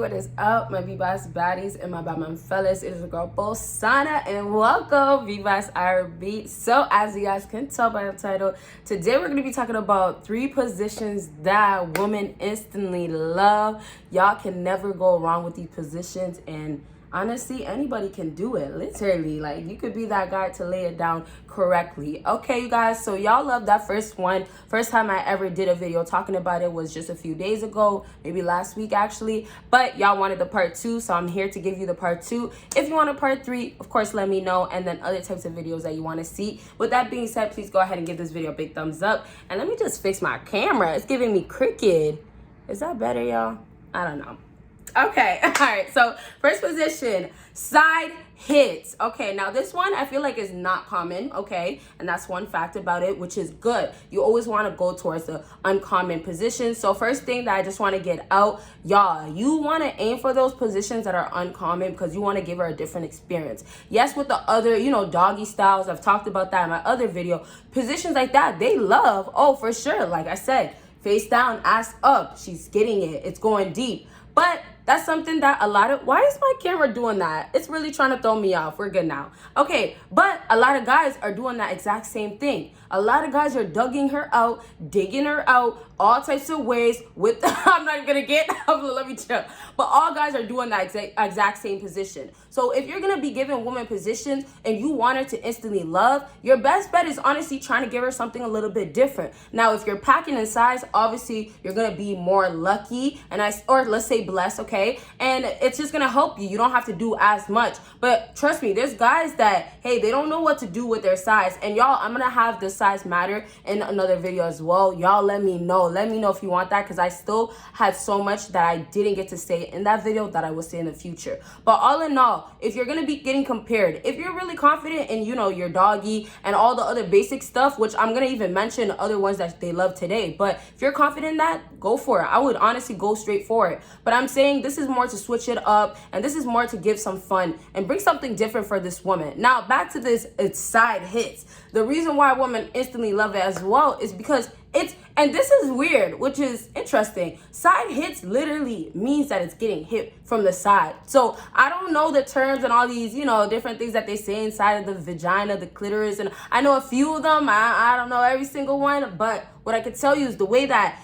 what is up, my BBossBaddies and my Batman fellas? It is your girl Bosana, and welcome BBossArmy. So as you guys can tell by the title, today we're going to be talking about 3 positions that women instantly love. Y'all can never go wrong with these positions, and honestly, anybody can do it. Literally, like, you could be that guy to lay it down correctly. Okay, you guys, so y'all love that first one. First time I ever did a video talking about it was just a few days ago, maybe last week actually, but y'all wanted the part 2, so I'm here to give you the part 2. If you want a part 3, of course, let me know, and then other types of videos that you want to see. With that being said, please go ahead and give this video a big thumbs up, and let me just fix my camera. It's giving me crooked. Is that better, y'all? I don't know. Okay, all right, so first position, side hits. Okay, now this one I feel like is not common, okay, and that's one fact about it, which is good. You always want to go towards the uncommon position. So first thing that I just want to get out, y'all, you want to aim for those positions that are uncommon because you want to give her a different experience. Yes, with the other, doggy styles, I've talked about that in my other video, positions like that, they love, oh, for sure, like I said, face down, ass up, she's getting it, it's going deep. But that's something that a lot of, why is my camera doing that? It's really trying to throw me off. We're good now. Okay, but a lot of guys are doing that exact same thing. A lot of guys are digging her out, all types of ways with, I'm not even gonna get, let me chill. But all guys are doing that exact same position. So if you're gonna be giving women positions and you want her to instantly love, your best bet is honestly trying to give her something a little bit different. Now, if you're packing in size, obviously you're gonna be more lucky, or let's say blessed, okay? And it's just gonna help you. You don't have to do as much. But trust me, there's guys that, hey, they don't know what to do with their size. And y'all, I'm gonna have the size matter in another video as well. Y'all let me know. Let me know if you want that, because I still had so much that I didn't get to say in that video that I will say in the future. But all in all, if you're gonna be getting compared, if you're really confident in, your doggy and all the other basic stuff, which I'm gonna even mention other ones that they love today, but if you're confident in that, go for it. I would honestly go straight for it. But I'm saying this is more to switch it up, and this is more to give some fun and bring something different for this woman. Now, back to this, it's side hits. The reason why women instantly love it as well is because and this is weird, which is interesting. Side hits literally means that it's getting hit from the side. So I don't know the terms and all these, different things that they say inside of the vagina, the clitoris, and I know a few of them. I don't know every single one, but what I could tell you is the way that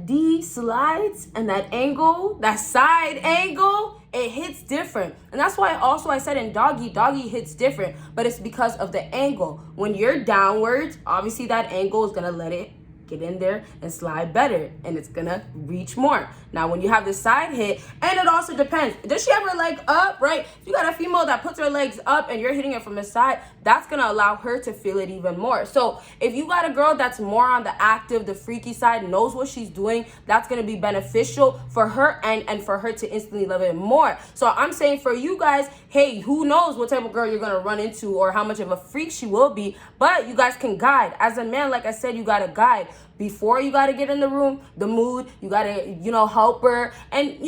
D slides and that angle, that side angle, it hits different. And that's why also I said in doggy hits different, but it's because of the angle. When you're downwards, obviously that angle is gonna let it get in there and slide better, and it's gonna reach more. Now, when you have the side hit, and it also depends, does she have her leg up, right? If you got a female that puts her legs up and you're hitting it from the side, that's gonna allow her to feel it even more. So if you got a girl that's more on the active, the freaky side, knows what she's doing, that's gonna be beneficial for her and for her to instantly love it more. So I'm saying for you guys, hey, who knows what type of girl you're gonna run into or how much of a freak she will be, but you guys can guide. As a man, like I said, you gotta guide. Before you gotta get in the room, the mood, you gotta, help her. And,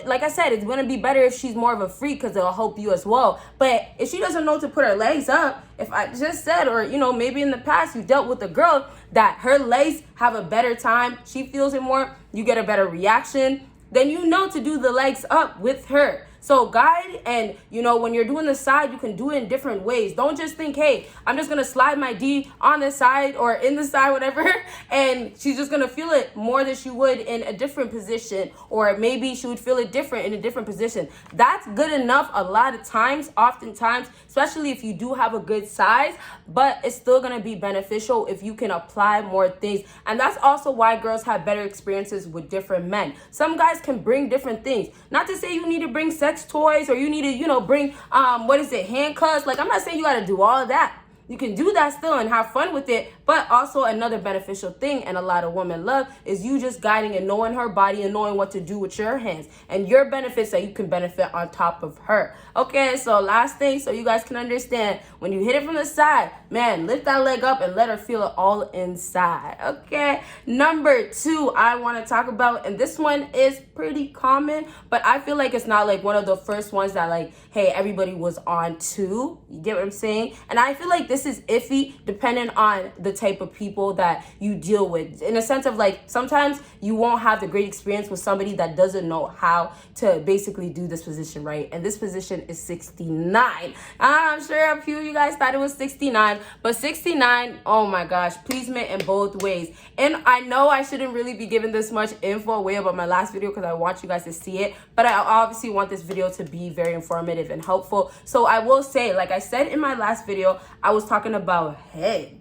like I said, it's gonna be better if she's more of a freak because it'll help you as well. But if she doesn't know to put her legs up, if I just said, or, maybe in the past you dealt with a girl that her legs have a better time, she feels it more, you get a better reaction, then you know to do the legs up with her. So guide, and when you're doing the side, you can do it in different ways. Don't just think, hey, I'm just gonna slide my D on the side or in the side, whatever, and she's just gonna feel it more than she would in a different position, or maybe she would feel it different in a different position. That's good enough a lot of times, oftentimes, especially if you do have a good size, but it's still gonna be beneficial if you can apply more things. And that's also why girls have better experiences with different men. Some guys can bring different things. Not to say you need to bring sex toys or you need to bring handcuffs. Like, I'm not saying you got to do all of that. You can do that still and have fun with it, but also another beneficial thing, and a lot of women love, is you just guiding and knowing her body and knowing what to do with your hands and your benefits that you can benefit on top of her. Okay, so last thing, so you guys can understand, when you hit it from the side, man, lift that leg up and let her feel it all inside. Okay, number 2 I want to talk about, and this one is pretty common, but I feel like it's not like one of the first ones that, like, hey, everybody was on to. You get what I'm saying? And I feel like this is iffy depending on the the type of people that you deal with, in a sense of like sometimes you won't have the great experience with somebody that doesn't know how to basically do this position right. And this position is 69. I'm sure a few of you guys thought it was 69, but 69, oh my gosh, pleasement in both ways. And I know I shouldn't really be giving this much info away about my last video because I want you guys to see it, but I obviously want this video to be very informative and helpful. So I will say, like I said in my last video, I was talking about head.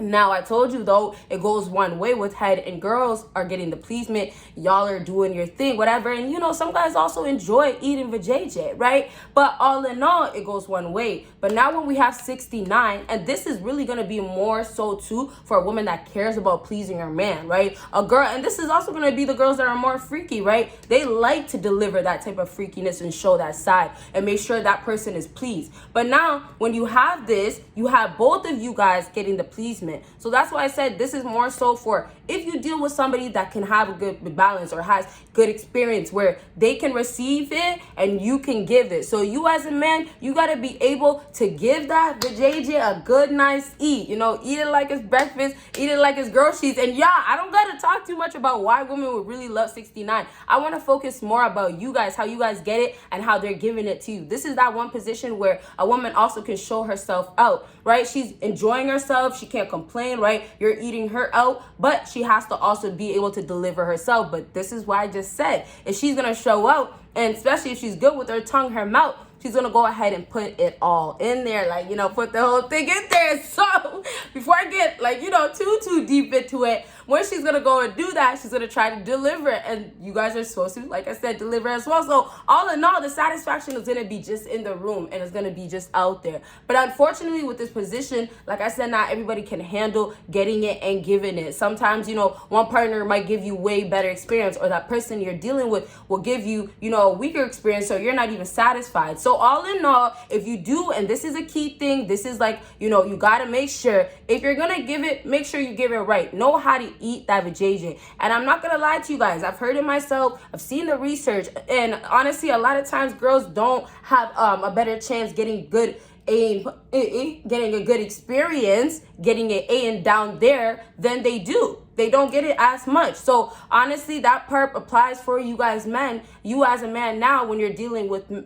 Now, I told you, though, it goes one way with head, and girls are getting the pleasement. Y'all are doing your thing, whatever. And, you know, some guys also enjoy eating vajayjay, right? But all in all, it goes one way. But now when we have 69, and this is really going to be more so, too, for a woman that cares about pleasing her man, right? A girl, and this is also going to be the girls that are more freaky, right? They like to deliver that type of freakiness and show that side and make sure that person is pleased. But now, when you have this, you have both of you guys getting the pleasement. So that's why I said this is more so for if you deal with somebody that can have a good balance or has good experience where they can receive it and you can give it. So you as a man, you got to be able to give that vajayjay a good, nice eat. You know, eat it like it's breakfast, eat it like it's groceries. And yeah, I don't got to talk too much about why women would really love 69. I want to focus more about you guys, how you guys get it and how they're giving it to you. This is that one position where a woman also can show herself out, right? She's enjoying herself. She can't complain, right? You're eating her out, but she has to also be able to deliver herself. But this is why I just said, if she's going to show out, and especially if she's good with her tongue, her mouth, she's going to go ahead and put it all in there, like, you know, put the whole thing in there. So before I get, like, you know, too deep into it, when she's going to go and do that, she's going to try to deliver. And you guys are supposed to, like I said, deliver as well. So all in all, the satisfaction is going to be just in the room and it's going to be just out there. But unfortunately, with this position, like I said, not everybody can handle getting it and giving it. Sometimes, you know, one partner might give you way better experience, or that person you're dealing with will give you, you know, a weaker experience, so you're not even satisfied. So all in all, if you do, and this is a key thing, this is like, you know, you got to make sure if you're going to give it, make sure you give it right. Know how to eat that vajayjay. And I'm not going to lie to you guys. I've heard it myself. I've seen the research. And honestly, a lot of times girls don't have a better chance getting good getting a good experience, getting an A and down there than they do. They don't get it as much. So honestly, that part applies for you guys men. You as a man now, when you're dealing with when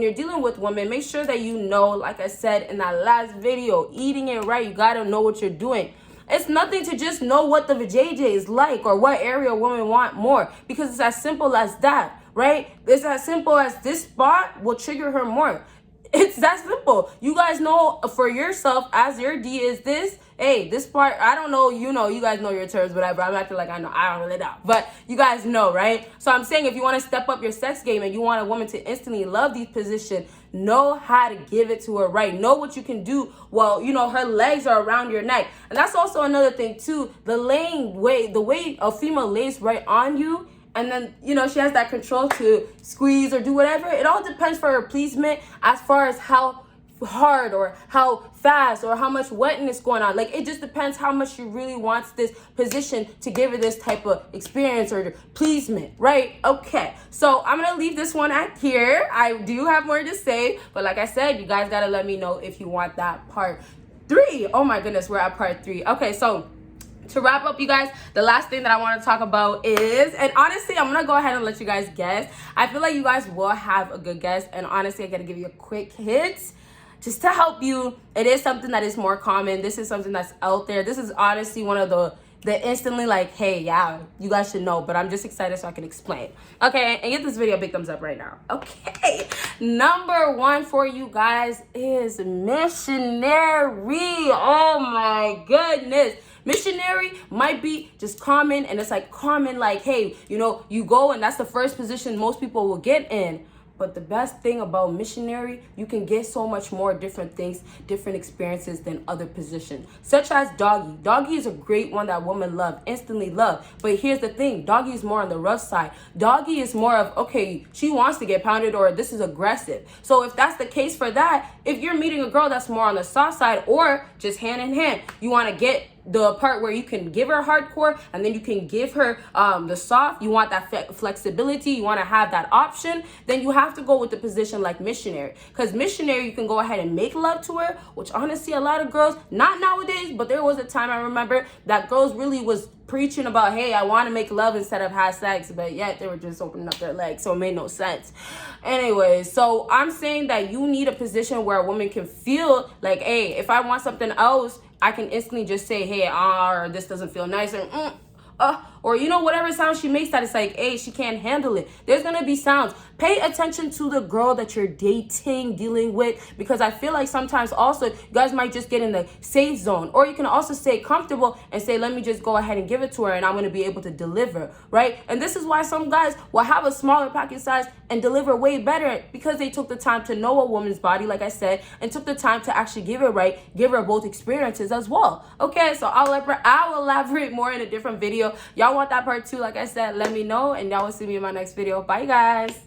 you're dealing with women, make sure that you know, like I said in that last video, eating it right. You got to know what you're doing. It's nothing to just know what the vajayjay is like or what area women want more, because it's as simple as that, right? It's as simple as this spot will trigger her more. It's that simple. You guys know for yourself, as your D is this, hey, this part, I don't know, you know, you guys know your terms, whatever. I'm acting like I know. I don't really know. But you guys know, right? So I'm saying if you want to step up your sex game and you want a woman to instantly love these positions, know how to give it to her right. Know what you can do. Well, you know, her legs are around your neck. And that's also another thing, too. The way a female lays right on you, and then, you know, she has that control to squeeze or do whatever. It all depends for her pleasement as far as how hard or how fast or how much wetness going on. Like, it just depends how much she really wants this position to give her this type of experience or pleasement, right? Okay, so I'm gonna leave this one at here. I do have more to say, but like I said, you guys gotta let me know if you want that part 3. Oh my goodness, we're at part 3. Okay, so to wrap up, you guys, the last thing that I want to talk about is, and honestly, I'm going to go ahead and let you guys guess. I feel like you guys will have a good guess, and honestly, I got to give you a quick hint just to help you. It is something that is more common. This is something that's out there. This is honestly one of the instantly like, hey, yeah, you guys should know, but I'm just excited so I can explain. Okay, and get this video a big thumbs up right now. Okay, number 1 for you guys is missionary. Oh my goodness. Missionary might be just common, and it's like common, like, hey, you know, you go and that's the first position most people will get in. But the best thing about missionary, you can get so much more different things, different experiences than other positions, such as doggy. Doggy is a great one that women love, instantly love. But here's the thing, doggy is more on the rough side. Doggy is more of, okay, she wants to get pounded, or this is aggressive. So if that's the case for that, if you're meeting a girl that's more on the soft side, or just hand in hand, you want to get the part where you can give her hardcore and then you can give her the soft, you want that flexibility, you want to have that option, then you have to go with the position like missionary. Because missionary, you can go ahead and make love to her, which honestly a lot of girls, not nowadays, but there was a time I remember that girls really was preaching about, hey, I want to make love instead of have sex, but yet they were just opening up their legs, so it made no sense. Anyway, so I'm saying that you need a position where a woman can feel like, hey, if I want something else, I can instantly just say, hey, or this doesn't feel nice, or you know, whatever sound she makes that it's like, hey, she can't handle it. There's gonna be sounds. Pay attention to the girl that you're dating, dealing with, because I feel like sometimes also you guys might just get in the safe zone, or you can also stay comfortable and say, let me just go ahead and give it to her and I'm gonna be able to deliver, right? And this is why some guys will have a smaller package size and deliver way better, because they took the time to know a woman's body, like I said, and took the time to actually give her right, give her both experiences as well. Okay, so I'll elaborate more in a different video. Y'all want that part 2, like I said, let me know, and y'all will see me in my next video. Bye, guys.